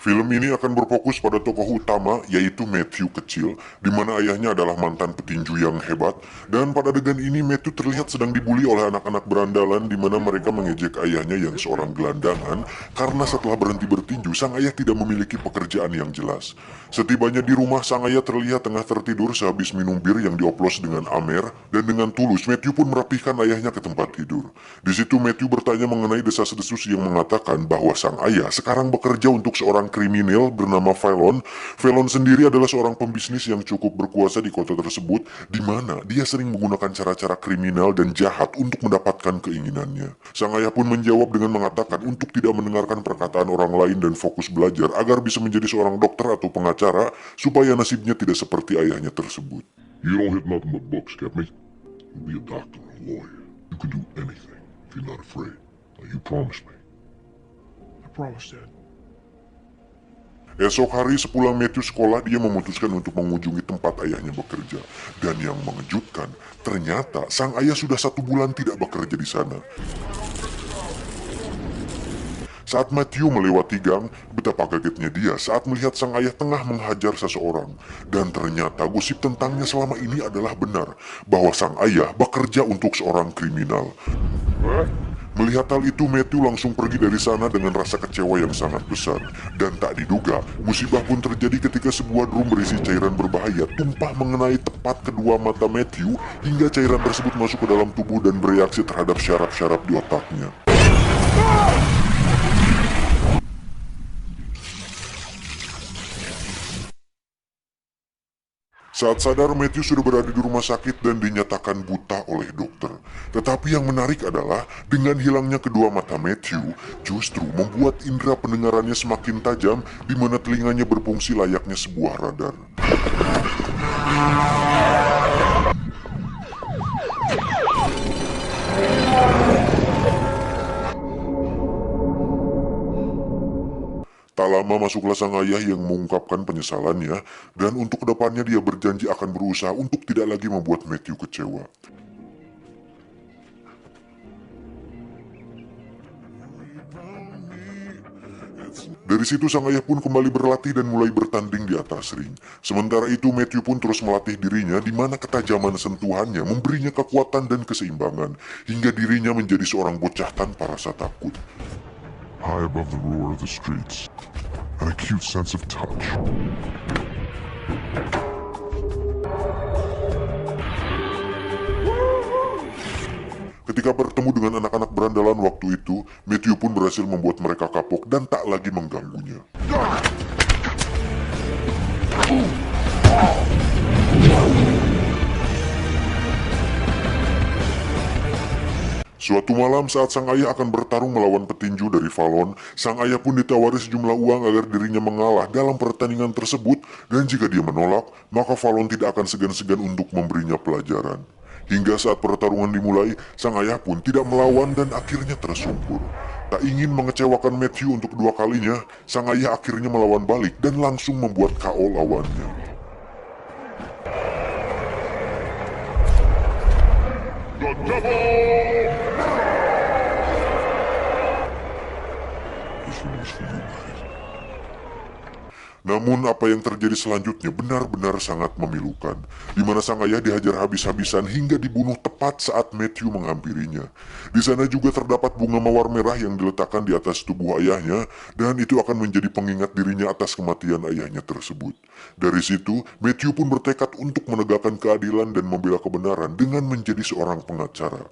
Film ini akan berfokus pada tokoh utama, yaitu Matthew kecil, di mana ayahnya adalah mantan petinju yang hebat, dan pada adegan ini Matthew terlihat sedang dibully oleh anak-anak berandalan di mana mereka mengejek ayahnya yang seorang gelandangan, karena setelah berhenti bertinju, sang ayah tidak memiliki pekerjaan yang jelas. Setibanya di rumah, sang ayah terlihat tengah tertidur sehabis minum bir yang dioplos dengan Amer, dan dengan tulus Matthew pun merapihkan ayahnya ke tempat tidur. Di situ Matthew bertanya mengenai desas-desus yang mengatakan bahwa sang ayah sekarang bekerja untuk seorang kriminal bernama Fallon. Fallon sendiri adalah seorang pembisnis yang cukup berkuasa di kota tersebut, di mana dia sering menggunakan cara-cara kriminal dan jahat untuk mendapatkan keinginannya. Sang ayah pun menjawab dengan mengatakan untuk tidak mendengarkan perkataan orang lain dan fokus belajar agar bisa menjadi seorang dokter atau pengacara supaya nasibnya tidak seperti ayahnya tersebut. You don't hit nothing but books, get me? You'll be a doctor, a lawyer. You can do anything if you're not afraid. Now you promise me. I promise, Dad. Esok hari sepulang Matthew sekolah, dia memutuskan untuk mengunjungi tempat ayahnya bekerja. Dan yang mengejutkan, ternyata sang ayah sudah 1 bulan tidak bekerja di sana. Saat Matthew melewati gang, betapa kagetnya dia saat melihat sang ayah tengah menghajar seseorang. Dan ternyata gosip tentangnya selama ini adalah benar, bahwa sang ayah bekerja untuk seorang kriminal. Melihat hal itu, Matthew langsung pergi dari sana dengan rasa kecewa yang sangat besar. Dan tak diduga, musibah pun terjadi ketika sebuah drum berisi cairan berbahaya tumpah mengenai tepat kedua mata Matthew, hingga cairan tersebut masuk ke dalam tubuh dan bereaksi terhadap syaraf-syaraf di otaknya. Saat sadar, Matthew sudah berada di rumah sakit dan dinyatakan buta oleh dokter. Tetapi yang menarik adalah, dengan hilangnya kedua mata Matthew, justru membuat indera pendengarannya semakin tajam, di mana telinganya berfungsi layaknya sebuah radar. Tak lama masuklah sang ayah yang mengungkapkan penyesalannya, dan untuk kedepannya dia berjanji akan berusaha untuk tidak lagi membuat Matthew kecewa. Dari situ sang ayah pun kembali berlatih dan mulai bertanding di atas ring. Sementara itu Matthew pun terus melatih dirinya, di mana ketajaman sentuhannya memberinya kekuatan dan keseimbangan, hingga dirinya menjadi seorang bocah tanpa rasa takut. High above the roar of the streets, an acute sense of touch. Ketika bertemu dengan anak-anak berandalan waktu itu, Matthew pun berhasil membuat mereka kapok dan tak lagi mengganggunya. Suatu malam saat sang ayah akan bertarung melawan petinju dari Fallon, sang ayah pun ditawari sejumlah uang agar dirinya mengalah dalam pertandingan tersebut, dan jika dia menolak, maka Fallon tidak akan segan-segan untuk memberinya pelajaran. Hingga saat pertarungan dimulai, sang ayah pun tidak melawan dan akhirnya tersungkur. Tak ingin mengecewakan Matthew untuk 2 kalinya, sang ayah akhirnya melawan balik dan langsung membuat KO lawannya. The devil! This one was for you, buddy. Namun apa yang terjadi selanjutnya benar-benar sangat memilukan, di mana sang ayah dihajar habis-habisan hingga dibunuh tepat saat Matthew menghampirinya. Di sana juga terdapat bunga mawar merah yang diletakkan di atas tubuh ayahnya, dan itu akan menjadi pengingat dirinya atas kematian ayahnya tersebut. Dari situ, Matthew pun bertekad untuk menegakkan keadilan dan membela kebenaran dengan menjadi seorang pengacara.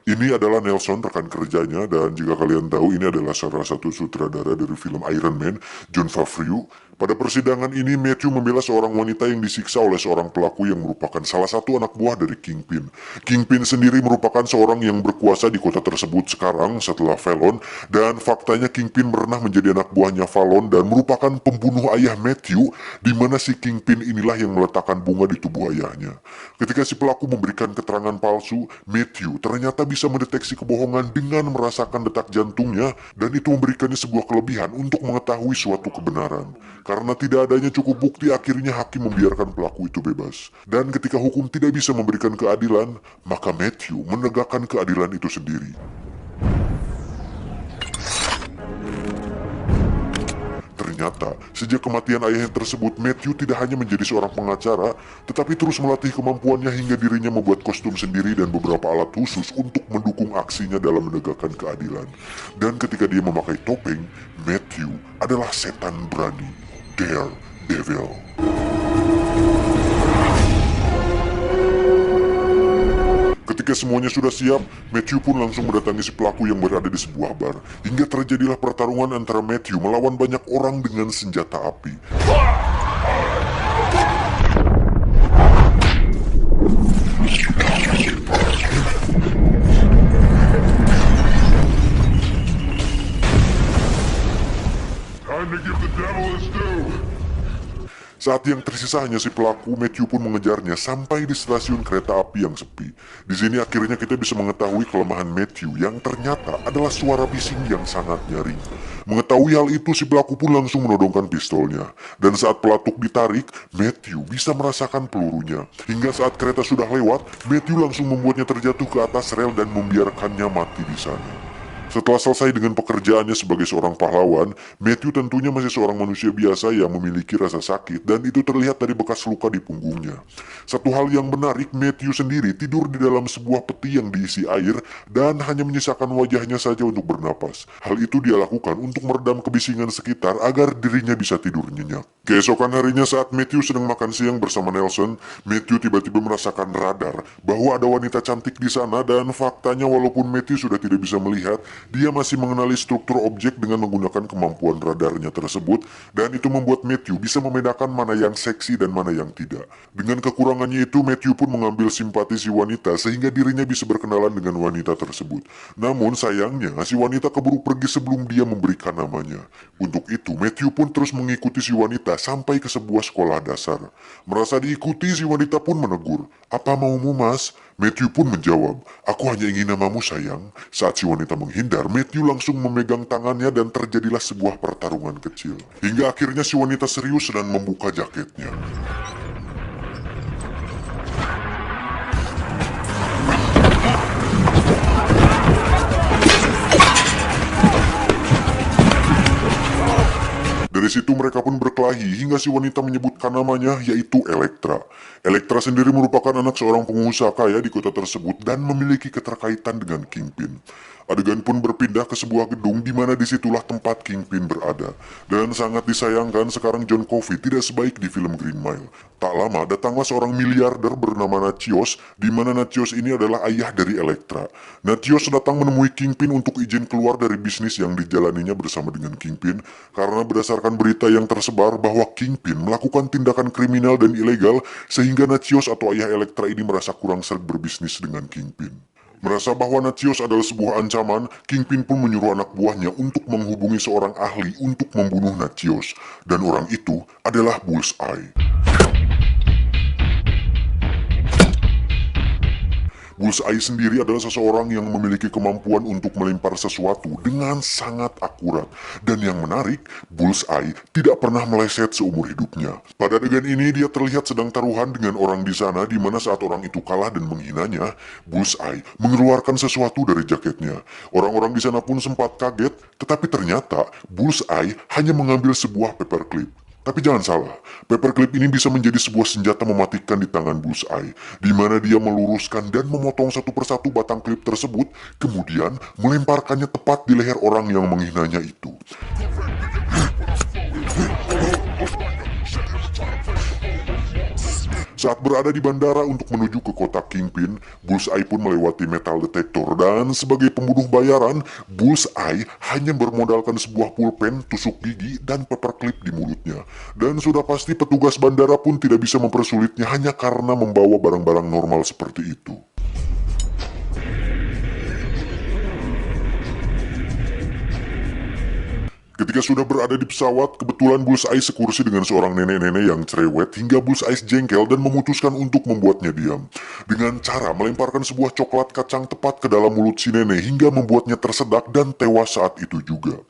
Ini adalah Nelson, rekan kerjanya, dan jika kalian tahu, ini adalah salah satu sutradara dari film Iron Man, Jon Favreau. Pada persidangan ini, Matthew membela seorang wanita yang disiksa oleh seorang pelaku yang merupakan salah satu anak buah dari Kingpin. Kingpin sendiri merupakan seorang yang berkuasa di kota tersebut sekarang setelah Fallon, dan faktanya Kingpin pernah menjadi anak buahnya Fallon dan merupakan pembunuh ayah Matthew, di mana si Kingpin inilah yang meletakkan bunga di tubuh ayahnya. Ketika si pelaku memberikan keterangan palsu, Matthew ternyata bisa mendeteksi kebohongan dengan merasakan detak jantungnya, dan itu memberikannya sebuah kelebihan untuk mengetahui suatu kebenaran. Karena tidak adanya cukup bukti, akhirnya hakim membiarkan pelaku itu bebas. Dan ketika hukum tidak bisa memberikan keadilan, maka Matthew menegakkan keadilan itu sendiri. ternyata, sejak kematian ayahnya tersebut, Matthew tidak hanya menjadi seorang pengacara, tetapi terus melatih kemampuannya hingga dirinya membuat kostum sendiri dan beberapa alat khusus untuk mendukung aksinya dalam menegakkan keadilan. Dan ketika dia memakai topeng, Matthew adalah setan berani, Daredevil. Ketika semuanya sudah siap, Matthew pun langsung mendatangi si pelaku yang berada di sebuah bar. Hingga terjadilah pertarungan antara Matthew melawan banyak orang dengan senjata api. Time to give the devil his due. Saat yang tersisa hanya si pelaku, Matthew pun mengejarnya sampai di stasiun kereta api yang sepi. Di sini akhirnya kita bisa mengetahui kelemahan Matthew yang ternyata adalah suara bising yang sangat nyaring. Mengetahui hal itu, si pelaku pun langsung menodongkan pistolnya. Dan saat pelatuk ditarik, Matthew bisa merasakan pelurunya. Hingga saat kereta sudah lewat, Matthew langsung membuatnya terjatuh ke atas rel dan membiarkannya mati di sana. Setelah selesai dengan pekerjaannya sebagai seorang pahlawan, Matthew tentunya masih seorang manusia biasa yang memiliki rasa sakit dan itu terlihat dari bekas luka di punggungnya. Satu hal yang menarik, Matthew sendiri tidur di dalam sebuah peti yang diisi air dan hanya menyisakan wajahnya saja untuk bernapas. Hal itu dia lakukan untuk meredam kebisingan sekitar agar dirinya bisa tidur nyenyak. Keesokan harinya saat Matthew sedang makan siang bersama Nelson, Matthew tiba-tiba merasakan radar bahwa ada wanita cantik di sana dan faktanya walaupun Matthew sudah tidak bisa melihat, dia masih mengenali struktur objek dengan menggunakan kemampuan radarnya tersebut dan itu membuat Matthew bisa membedakan mana yang seksi dan mana yang tidak. Dengan kekurangannya itu, Matthew pun mengambil simpati si wanita sehingga dirinya bisa berkenalan dengan wanita tersebut. Namun sayangnya, si wanita keburu pergi sebelum dia memberikan namanya. Untuk itu, Matthew pun terus mengikuti si wanita sampai ke sebuah sekolah dasar. Merasa diikuti, si wanita pun menegur, "Apa maumu, mas?" Matthew pun menjawab, "Aku hanya ingin namamu, sayang." Saat si wanita menghindar, Matthew langsung memegang tangannya dan terjadilah sebuah pertarungan kecil. Hingga akhirnya si wanita serius dan membuka jaketnya. Dari situ mereka pun berkelahi hingga si wanita menyebutkan namanya, yaitu Elektra. Elektra sendiri merupakan anak seorang pengusaha kaya di kota tersebut dan memiliki keterkaitan dengan Kingpin. Adegan pun berpindah ke sebuah gedung di mana disitulah tempat Kingpin berada. Dan sangat disayangkan sekarang John Coffey tidak sebaik di film Green Mile. Tak lama datanglah seorang miliarder bernama Nachios, di mana Nachios ini adalah ayah dari Elektra. Nachios datang menemui Kingpin untuk izin keluar dari bisnis yang dijalaninya bersama dengan Kingpin, karena berdasarkan berita yang tersebar bahwa Kingpin melakukan tindakan kriminal dan ilegal, sehingga Nachios atau ayah Elektra ini merasa kurang seret berbisnis dengan Kingpin. Merasa bahwa Nachios adalah sebuah ancaman, Kingpin pun menyuruh anak buahnya untuk menghubungi seorang ahli untuk membunuh Nachios. Dan orang itu adalah Bullseye. Bullseye sendiri adalah seseorang yang memiliki kemampuan untuk melempar sesuatu dengan sangat akurat. Dan yang menarik, Bullseye tidak pernah meleset seumur hidupnya. Pada adegan ini dia terlihat sedang taruhan dengan orang di sana, di mana saat orang itu kalah dan menghinanya, Bullseye mengeluarkan sesuatu dari jaketnya. Orang-orang di sana pun sempat kaget, tetapi ternyata Bullseye hanya mengambil sebuah paperclip. Tapi jangan salah, paperclip ini bisa menjadi sebuah senjata mematikan di tangan Bullseye, di mana dia meluruskan dan memotong satu persatu batang klip tersebut, kemudian melemparkannya tepat di leher orang yang menghinanya itu. Saat berada di bandara untuk menuju ke kota Kingpin, Bullseye pun melewati metal detektor dan sebagai pembunuh bayaran, Bullseye hanya bermodalkan sebuah pulpen, tusuk gigi, dan paperclip di mulutnya. Dan sudah pasti petugas bandara pun tidak bisa mempersulitnya hanya karena membawa barang-barang normal seperti itu. Ketika sudah berada di pesawat, kebetulan Bullseye sekursi dengan seorang nenek-nenek yang cerewet hingga Bullseye jengkel dan memutuskan untuk membuatnya diam. Dengan cara melemparkan sebuah coklat kacang tepat ke dalam mulut si nenek hingga membuatnya tersedak dan tewas saat itu juga.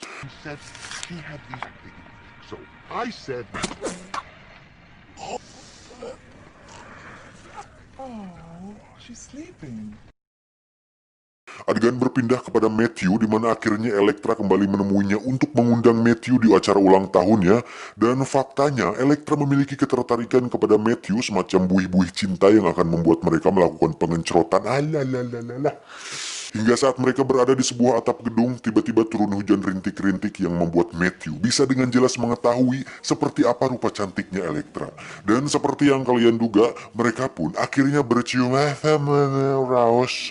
Oh, she's sleeping. Adegan berpindah kepada Matthew di mana akhirnya Elektra kembali menemuinya untuk mengundang Matthew di acara ulang tahunnya, dan faktanya Elektra memiliki ketertarikan kepada Matthew semacam buih-buih cinta yang akan membuat mereka melakukan pengencrotan. Alalalalala. Hingga saat mereka berada di sebuah atap gedung, tiba-tiba turun hujan rintik-rintik yang membuat Matthew bisa dengan jelas mengetahui seperti apa rupa cantiknya Elektra. Dan seperti yang kalian duga, mereka pun akhirnya bercium raus.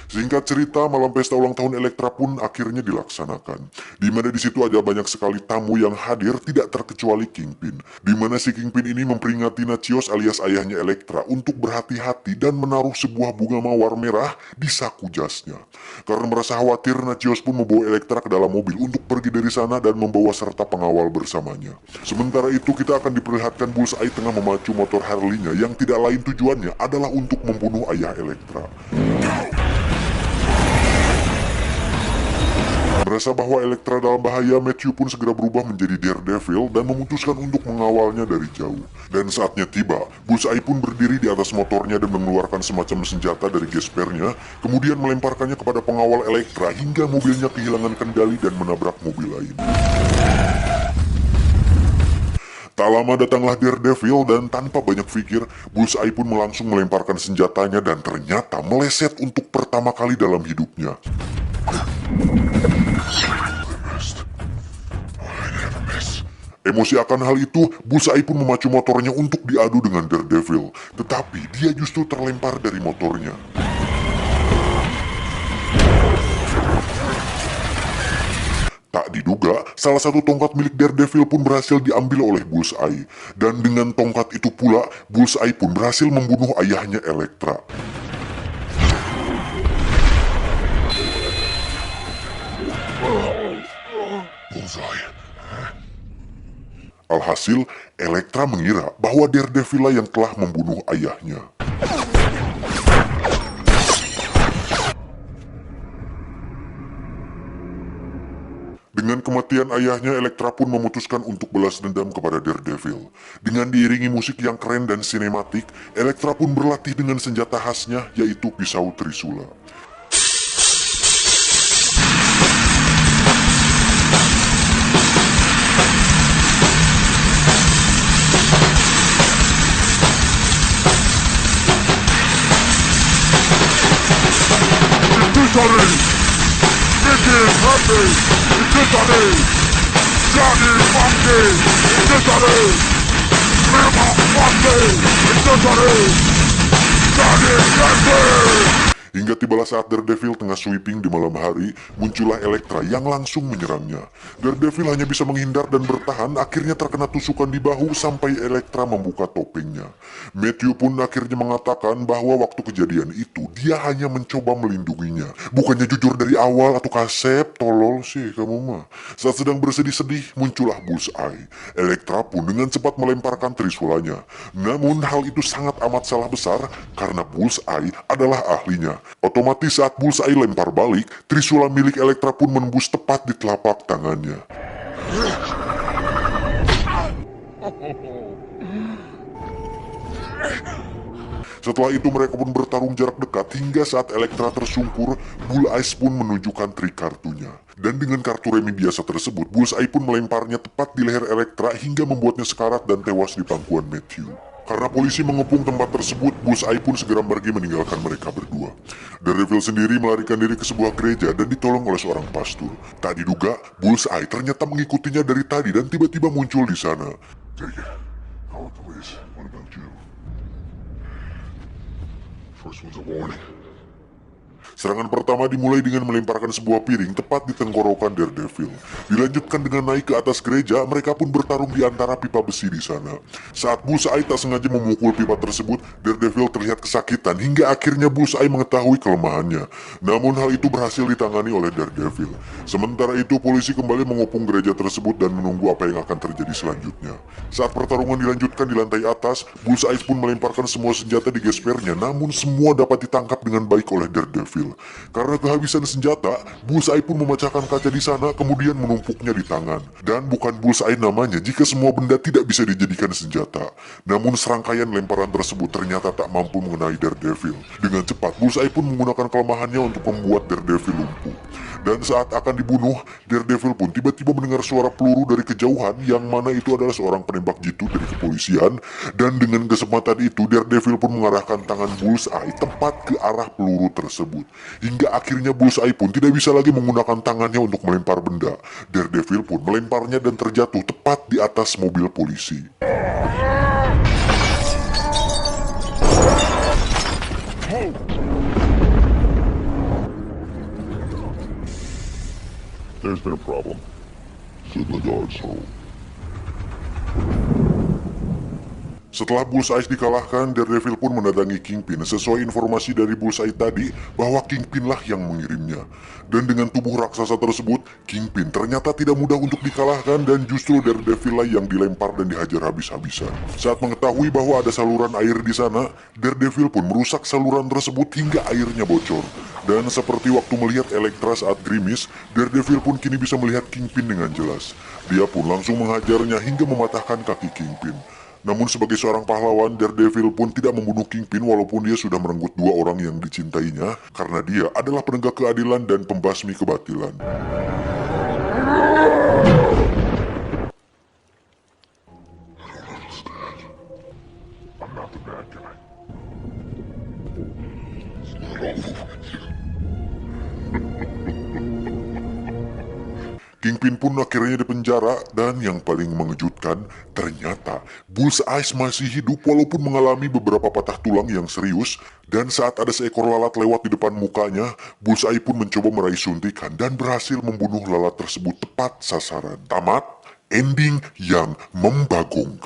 Singkat cerita, malam pesta ulang tahun Elektra pun akhirnya dilaksanakan. Di mana di situ ada banyak sekali tamu yang hadir, tidak terkecuali Kingpin. Di mana si Kingpin ini memperingati Nachios alias ayahnya Elektra untuk berhati-hati dan menaruh sebuah bunga mawar merah di saku jasnya. Karena merasa khawatir, Nachios pun membawa Elektra ke dalam mobil untuk pergi dari sana dan membawa serta pengawal bersamanya. Sementara itu kita akan diperlihatkan Bullseye tengah memacu motor Harley-nya yang tidak lain tujuannya adalah untuk membunuh ayah Elektra. Merasa bahwa Elektra dalam bahaya, Matthew pun segera berubah menjadi Daredevil dan memutuskan untuk mengawalnya dari jauh. Dan saatnya tiba, Bullseye pun berdiri di atas motornya dan mengeluarkan semacam senjata dari gespernya, kemudian melemparkannya kepada pengawal Elektra hingga mobilnya kehilangan kendali dan menabrak mobil lain. Tak lama datanglah Daredevil dan tanpa banyak pikir, Bullseye pun langsung melemparkan senjatanya dan ternyata meleset untuk pertama kali dalam hidupnya. Emosi akan hal itu, Bullseye pun memacu motornya untuk diadu dengan Daredevil. Tetapi dia justru terlempar dari motornya. Tak diduga, salah satu tongkat milik Daredevil pun berhasil diambil oleh Bullseye. Dan dengan tongkat itu pula, Bullseye pun berhasil membunuh ayahnya Elektra. Bullseye. Alhasil, Elektra mengira bahwa Daredevil lah yang telah membunuh ayahnya. Dengan kematian ayahnya, Elektra pun memutuskan untuk balas dendam kepada Daredevil. Dengan diiringi musik yang keren dan sinematik, Elektra pun berlatih dengan senjata khasnya, yaitu pisau Trisula. Victory! Vicky Happy! Victory! Johnny Funky! Victory! Mama Funky! Victory! Johnny Happy! Hingga tibalah saat Daredevil tengah sweeping di malam hari, muncullah Elektra yang langsung menyerangnya. Daredevil hanya bisa menghindar dan bertahan, akhirnya terkena tusukan di bahu sampai Elektra membuka topengnya. Matthew pun akhirnya mengatakan bahwa waktu kejadian itu, dia hanya mencoba melindunginya. Bukannya jujur dari awal atau kasep, tolol sih kamu mah. Saat sedang bersedih-sedih, muncullah Bullseye. Elektra pun dengan cepat melemparkan trisulanya. Namun hal itu sangat amat salah besar, karena Bullseye adalah ahlinya. Otomatis saat Bullseye lempar balik, trisula milik Elektra pun menembus tepat di telapak tangannya. Setelah itu mereka pun bertarung jarak dekat hingga saat Elektra tersungkur, Bullseye pun menunjukkan trik kartunya. Dan dengan kartu remi biasa tersebut, Bullseye pun melemparnya tepat di leher Elektra hingga membuatnya sekarat dan tewas di pangkuan Matthew. Karena polisi mengepung tempat tersebut, Bullseye pun segera pergi meninggalkan mereka berdua. Daredevil sendiri melarikan diri ke sebuah gereja dan ditolong oleh seorang pastor. Tak diduga, Bullseye ternyata mengikutinya dari tadi dan tiba-tiba muncul di sana. Take it. Call the police. What about you? First one's a warning. Serangan pertama dimulai dengan melemparkan sebuah piring tepat di tenggorokan Daredevil. Dilanjutkan dengan naik ke atas gereja, mereka pun bertarung di antara pipa besi di sana. Saat Bullseye tak sengaja memukul pipa tersebut, Daredevil terlihat kesakitan hingga akhirnya Bullseye mengetahui kelemahannya. Namun hal itu berhasil ditangani oleh Daredevil. Sementara itu polisi kembali mengepung gereja tersebut dan menunggu apa yang akan terjadi selanjutnya. Saat pertarungan dilanjutkan di lantai atas, Bullseye pun melemparkan semua senjata di gespernya, namun semua dapat ditangkap dengan baik oleh Daredevil. Karena kehabisan senjata, Bullseye pun memecahkan kaca di sana kemudian menumpuknya di tangan. Dan bukan Bullseye namanya jika semua benda tidak bisa dijadikan senjata. Namun serangkaian lemparan tersebut ternyata tak mampu mengenai Daredevil. Dengan cepat, Bullseye pun menggunakan kelemahannya untuk membuat Daredevil lumpuh. Dan saat akan dibunuh, Daredevil pun tiba-tiba mendengar suara peluru dari kejauhan yang mana itu adalah seorang penembak jitu dari kepolisian. Dan dengan kesempatan itu, Daredevil pun mengarahkan tangan Bullseye tepat ke arah peluru tersebut. Hingga akhirnya Bullseye pun tidak bisa lagi menggunakan tangannya untuk melempar benda. Daredevil pun melemparnya dan terjatuh tepat di atas mobil polisi. There's been a problem. Said the guards home. Setelah Bullseye dikalahkan, Daredevil pun mendatangi Kingpin sesuai informasi dari Bullseye tadi bahwa Kingpin lah yang mengirimnya. Dan dengan tubuh raksasa tersebut, Kingpin ternyata tidak mudah untuk dikalahkan dan justru Daredevil lah yang dilempar dan dihajar habis-habisan. Saat mengetahui bahwa ada saluran air di sana, Daredevil pun merusak saluran tersebut hingga airnya bocor. Dan seperti waktu melihat Elektra saat gerimis, Daredevil pun kini bisa melihat Kingpin dengan jelas. Dia pun langsung menghajarnya hingga mematahkan kaki Kingpin. Namun sebagai seorang pahlawan, Daredevil pun tidak membunuh Kingpin walaupun dia sudah merenggut dua orang yang dicintainya karena dia adalah penegak keadilan dan pembasmi kebatilan. I'm not the bad guy. It's not over with you. Kingpin pun akhirnya dipenjara dan yang paling mengejutkan, ternyata Bullseye masih hidup walaupun mengalami beberapa patah tulang yang serius. Dan saat ada seekor lalat lewat di depan mukanya, Bullseye pun mencoba meraih suntikan dan berhasil membunuh lalat tersebut tepat sasaran. Tamat, ending yang membagongkan.